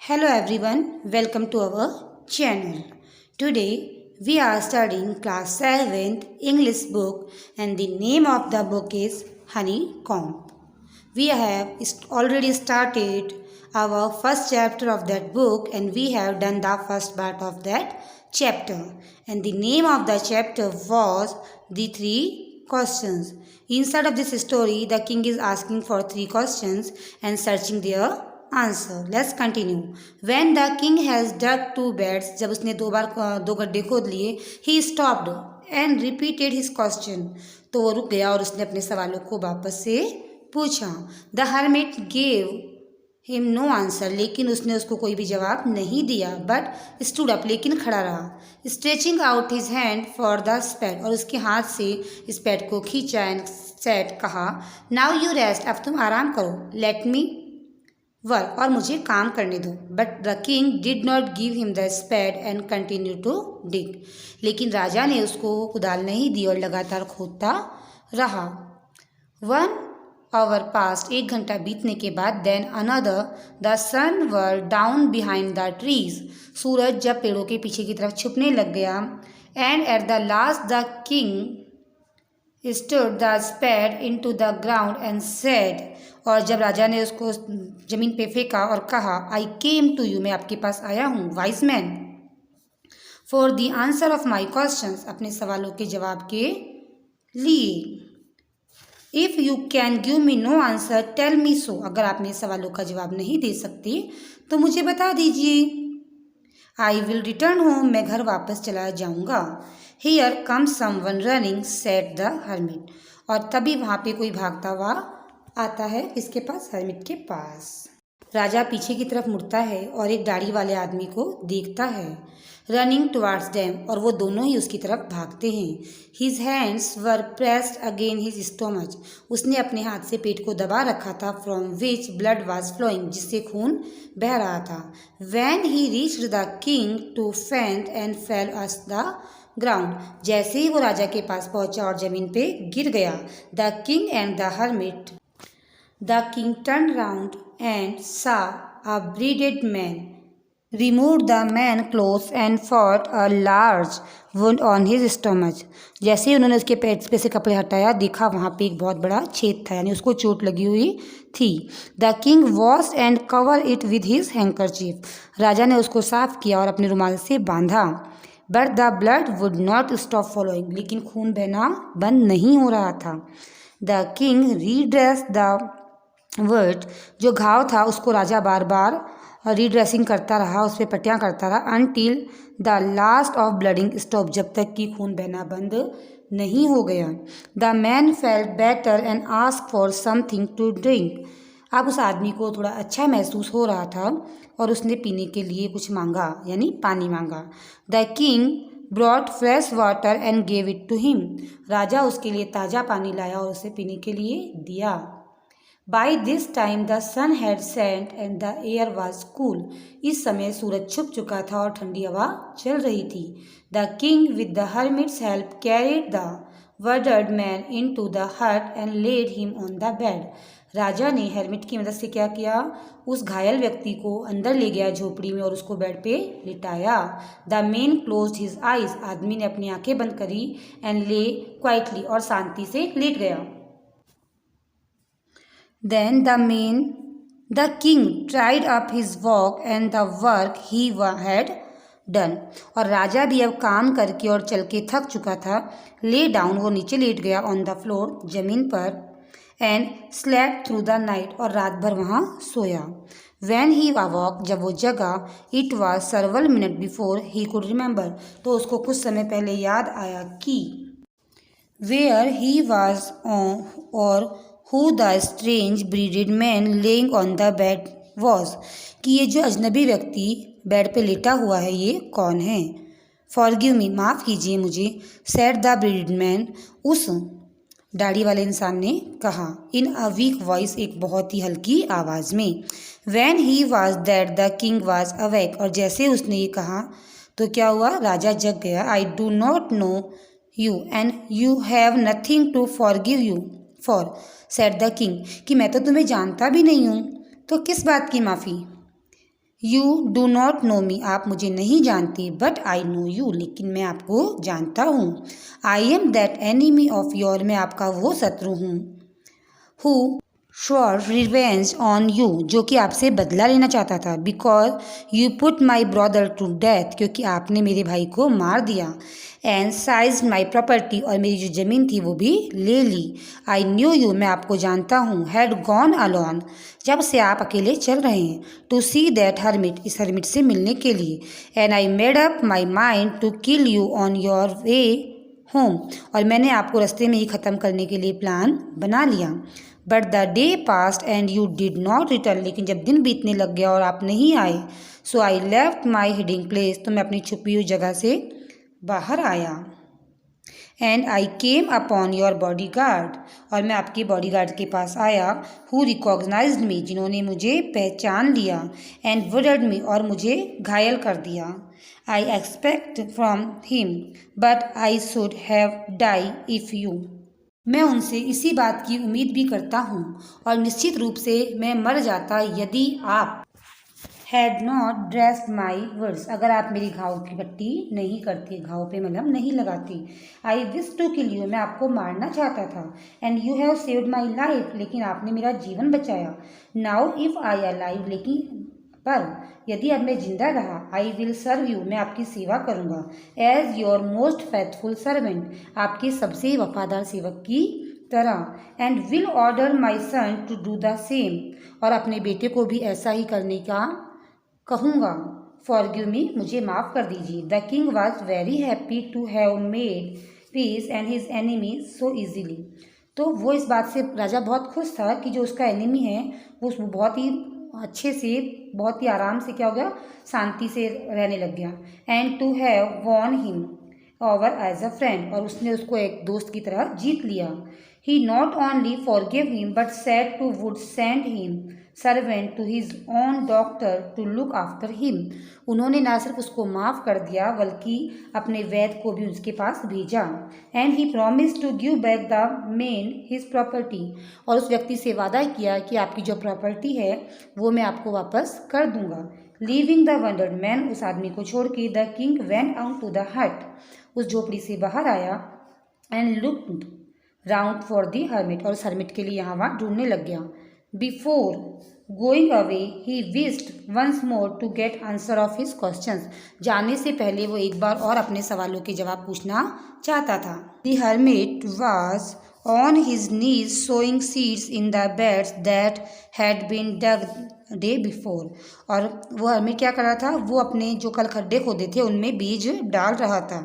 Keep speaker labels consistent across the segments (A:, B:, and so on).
A: Hello everyone, welcome to our channel. Today we are studying class 7th English book and the name of the book is Honeycomb. We have already started our first chapter of that book and we have done the first part of that chapter. And the name of the chapter was The Three Questions. Inside of this story, the king is asking for three questions and searching their answer. Let's continue. When the king has dug two beds, जब उसने दो गड्ढे खोद लिए, he stopped and repeated his question, तो वो रुक गया और उसने अपने सवालों को वापस से पूछा. The hermit gave him no answer, लेकिन उसने उसको कोई भी जवाब नहीं दिया. बट स्टूड अप, लेकिन खड़ा रहा. Stretching out his hand for the spade, और उसके हाथ से स्पैड को खींचा एंड सेड, कहा, नाउ यू रेस्ट, अब तुम आराम करो. लेट मी वर्क, और मुझे काम करने दो. But the king did not give him the spade and continue to dig, लेकिन राजा ने उसको कुदाल नहीं दी और लगातार खोदता रहा. 1 आवर पास्ट, 1 घंटा बीतने के बाद. Then another, the sun were down behind the trees, सूरज जब पेड़ों के पीछे की तरफ छुपने लग गया. And at the last the king stood the spade into the ground and said, और जब राजा ने उसको जमीन पे फेंका और कहा, I came to you, मैं आपके पास आया हूँ, wise man, for the answer of my questions, अपने सवालों के जवाब के लिए. If you can give me no answer, tell me so, अगर आप मेरे सवालों का जवाब नहीं दे सकते तो मुझे बता दीजिए. I will return home, मैं घर वापस चला जाऊँगा. Here comes someone running, said the hermit, और तभी वहाँ पे कोई भागता हुआ आता है. इसके पास, हर्मिट के पास. राजा पीछे की तरफ मुड़ता है और एक दाढ़ी वाले आदमी को देखता है. रनिंग टुवार्ड्स देम, और वो दोनों ही उसकी तरफ भागते हैं. His hands were pressed again his stomach, उसने अपने हाथ से पेट को दबा रखा था. From which blood was flowing, जिससे खून बह रहा था. When he reached the king to faint and fell as the ground, जैसे ही वो राजा के पास पहुंचा और जमीन पे गिर गया. The king and the hermit, the king turn round and saw a bearded man, remove the man clothes and found a large wound on his stomach, जैसे ही उन्होंने उसके पेट पे से कपड़े हटाया, देखा वहाँ पे एक बहुत बड़ा छेद था, यानी उसको चोट लगी हुई थी. The king wash and cover it with his handkerchief, राजा ने उसको साफ किया और अपने रुमाल से बांधा. But the blood would not stop following, लेकिन खून बहना बंद नहीं हो रहा था. The king redress the wound, जो घाव था उसको राजा बार बार रीड्रेसिंग करता रहा, उस पर पट्टियाँ करता रहा. Until the last of bleeding stop, जब तक कि खून बहना बंद नहीं हो गया. The man felt better and ask for something to drink, अब उस आदमी को थोड़ा अच्छा महसूस हो रहा था और उसने पीने के लिए कुछ मांगा, यानी पानी मांगा. The king brought fresh water and gave it to him, राजा उसके लिए ताज़ा पानी लाया और उसे पीने के लिए दिया. By this time the sun had sent and the air was cool, इस समय सूरज छुप चुका था और ठंडी हवा चल रही थी. The king with the hermit's help carried the वर्डर्ड man into the hut and laid him on the bed, राजा ने हेरमिट की मदद से क्या किया, उस घायल व्यक्ति को अंदर ले गया झोपड़ी में और उसको बेड पे लिटाया. The man closed his eyes, आदमी ने अपनी आंखें बंद करी. एंड ले क्वाइटली, और शांति से लेट गया. Then the king tried up his walk and the work he had done, और राजा भी अब काम करके और चल के थक चुका था. ले डाउन, वो नीचे लेट गया. ऑन द फ्लोर, जमीन पर. And slept through the night, और रात भर वहाँ सोया. वैन ही अवॉक, जब वो जगा. It was सर्वल minute before he could remember, तो उसको कुछ समय पहले याद आया कि वेयर ही वॉज और who the strange braided man laying on the bed was, कि ये जो अजनबी व्यक्ति बेड पे लेटा हुआ है ये कौन है. फॉरगिव मी, माफ़ कीजिए मुझे. सेड द ब्रीडेड मैन, उस दाढ़ी वाले इंसान ने कहा. इन अ वीक वॉइस, एक बहुत ही हल्की आवाज़ में. When he was that the king was awake, और जैसे उसने ये कहा तो क्या हुआ, राजा जग गया. I do not know you and you have nothing to forgive you for, said the king, कि मैं तो तुम्हें जानता भी नहीं हूँ, तो किस बात की माफ़ी. यू डू नॉट नो मी, आप मुझे नहीं जानते, बट आई नो यू, लेकिन मैं आपको जानता हूँ। I am that enemy of your, मैं आपका वो शत्रु हूँ। Who sure revenge on you, जो कि आपसे बदला लेना चाहता था। Because you put my brother to death, क्योंकि आपने मेरे भाई को मार दिया। एंड साइज माई प्रॉपर्टी, और मेरी जो ज़मीन थी वो भी ले ली। आई न्यू यू, मैं आपको जानता हूँ। हैड गॉन अलोन, जब से आप अकेले चल रहे हैं। टू सी दैट हर्मिट, इस हर्मिट से मिलने के लिए। And I made up my mind to kill you on your way home, और मैंने आपको रास्ते में ही ख़त्म करने के लिए प्लान बना लिया। But the day past and you did not return, लेकिन जब दिन बीतने लग गया और आप नहीं आए। So I left my hiding place, तो मैं अपनी छुपी हुई जगह से बाहर आया। And I came upon your bodyguard, और मैं आपके बॉडी गार्ड के पास आया। हु रिकॉग्नाइज्ड मी, जिन्होंने मुझे पहचान लिया। एंड वुडेड मी, और मुझे घायल कर दिया। I expect from him, but I should have die if you, मैं उनसे इसी बात की उम्मीद भी करता हूँ, और निश्चित रूप से मैं मर जाता यदि आप had not dressed my words, अगर आप मेरी घाव की पट्टी नहीं करते, घाव पे मलहम नहीं लगाती। I wish to kill you, मैं आपको मारना चाहता था। And you have saved my life, लेकिन आपने मेरा जीवन बचाया। नाउ इफ़ आई अलाइव, लेकिन पर यदि अब मैं जिंदा रहा। आई विल सर्व यू, मैं आपकी सेवा करूँगा। As your most faithful servant, आपके सबसे वफादार सेवक की तरह। And will order my son to do the same, और अपने बेटे को भी ऐसा ही करने का कहूँगा। फॉरगिव मी, मुझे माफ़ कर दीजिए। The king was very happy to have made peace and his enemy so easily, तो वो इस बात से राजा बहुत खुश था कि जो उसका एनिमी है वो बहुत ही अच्छे से, बहुत ही आराम से क्या हो गया, शांति से रहने लग गया। And to have won him over as a friend, और उसने उसको एक दोस्त की तरह जीत लिया। He not only forgive him but said to would send him servant to his own doctor to look after him, उन्होंने ना सिर्फ उसको माफ़ कर दिया बल्कि अपने वैद्य को भी उसके पास भेजा। And he promise to give back the men his property, और उस व्यक्ति से वादा किया कि आपकी जो प्रॉपर्टी है वो मैं आपको वापस कर दूंगा। लीविंग द वंडर्ड मैन, उस आदमी को छोड़ के the king went out to the hut, उस झोपड़ी से बाहर आया। And looked round for the hermit, और उस हर्मिट के लिए यहाँ वहाँ ढूंढने लग गया। Before going away he wished once more to get answer of his questions, जाने से पहले वो एक बार और अपने सवालों के जवाब पूछना चाहता था। The hermit was on his knees sowing seeds in the beds that had been dug day before, और वो हर्मिट क्या कर रहा था, वो अपने जो कल खड्डे खोदे थे उनमें बीज डाल रहा था।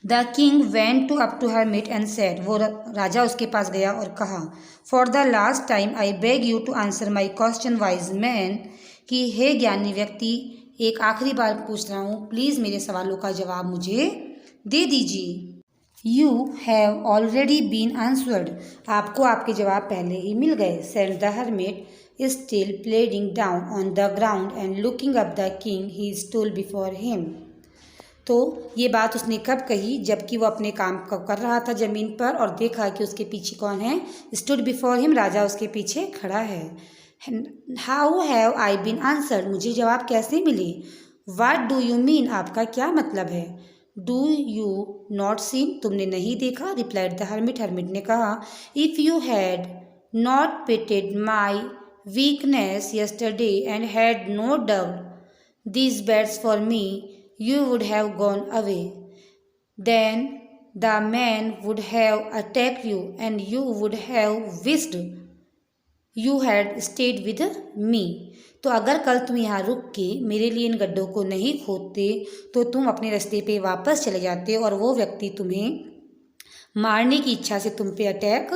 A: The king went to up to hermit and said, वो राजा उसके पास गया और कहा, for the last time I beg you to answer my question wise man, कि हे ज्ञानी व्यक्ति, एक आखिरी बार पूछ रहा हूँ, प्लीज़ मेरे सवालों का जवाब मुझे दे दीजिए। You have already been answered, आपको आपके जवाब पहले ही मिल गए। Said the hermit still pleading down on the ground and looking up the king he stool before him, तो ये बात उसने कब कही, जबकि वो अपने काम कर रहा था ज़मीन पर और देखा कि उसके पीछे कौन है। स्टूड बिफोर हिम, राजा उसके पीछे खड़ा है। How have I been answered, मुझे जवाब कैसे मिले। वाट डू यू मीन, आपका क्या मतलब है। डू यू नॉट सीन, तुमने नहीं देखा। रिप्लाइड द हर्मिट, हर्मिट ने कहा, if you had not pitied my weakness yesterday and had no dugged these beds for me, you would have gone away. Then the man would have attacked you and you would have wished you had stayed with me. तो अगर कल तुम यहाँ रुक के मेरे लिए इन गड्ढों को नहीं खोदते तो तुम अपने रास्ते पे वापस चले जाते और वो व्यक्ति तुम्हें मारने की इच्छा से तुम पे अटैक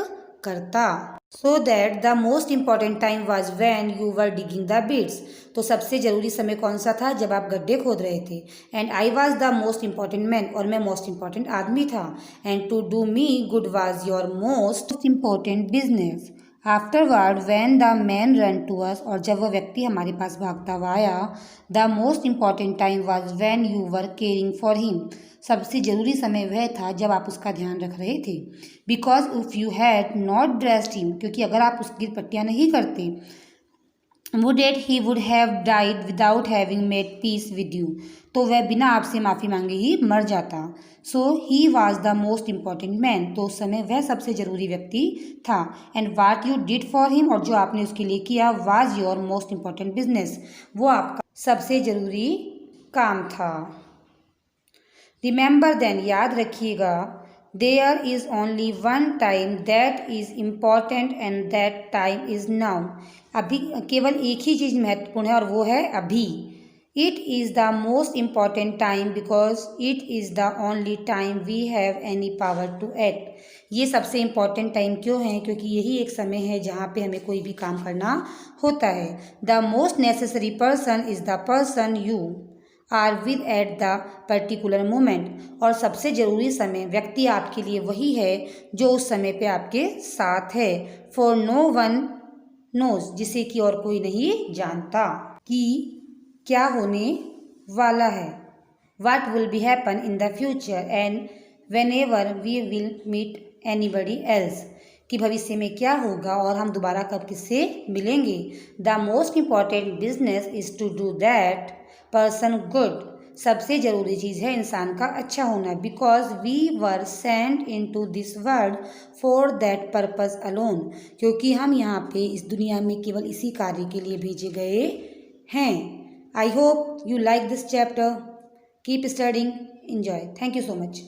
A: करता। So that the most important time was when you were digging the bits, तो सबसे ज़रूरी समय कौन सा था, जब आप गड्ढे खोद रहे थे। And I was the most important man, और मैं मोस्ट इम्पॉर्टेंट आदमी था। And to do me good was your most important business. Afterward when the man run to us, और जब वह व्यक्ति हमारे पास भागता हुआ आया, the most important time was when you were caring for him, सबसे ज़रूरी समय वह था जब आप उसका ध्यान रख रहे थे। Because if you had not dressed him, क्योंकि अगर आप उसकी पट्टियाँ नहीं करते, would that he would have died without having made peace with you. तो वह बिना आपसे माफ़ी मांगे ही मर जाता. So he was the most important man. तो उस समय वह सबसे ज़रूरी व्यक्ति था. And what you did for him, और जो आपने उसके लिए किया, was your most important business. वो आपका सबसे ज़रूरी काम था. Remember then, याद रखिएगा, there is only one time that is important and that time is now. अभी केवल एक ही चीज़ महत्वपूर्ण है और वो है अभी. It is the most important time because it is the only time we have any power to act. ये सबसे इम्पॉर्टेंट टाइम क्यों है? क्योंकि यही एक समय है जहाँ पे हमें कोई भी काम करना होता है. The most necessary person is the person you are with at the particular moment. और सबसे ज़रूरी समय व्यक्ति आपके लिए वही है जो उस समय पे आपके साथ है. फॉर नो वन नोज, जिसे कि और कोई नहीं जानता कि क्या होने वाला है. What will be happen in the future and whenever we will meet anybody else, कि भविष्य में क्या होगा और हम दोबारा कब किससे मिलेंगे. The most important business is to do that person good. सबसे ज़रूरी चीज़ है इंसान का अच्छा होना. Because we were sent into this world for that purpose alone, क्योंकि हम यहाँ पे इस दुनिया में केवल इसी कार्य के लिए भेजे गए हैं. I hope you like this chapter. Keep studying. Enjoy. Thank you so much.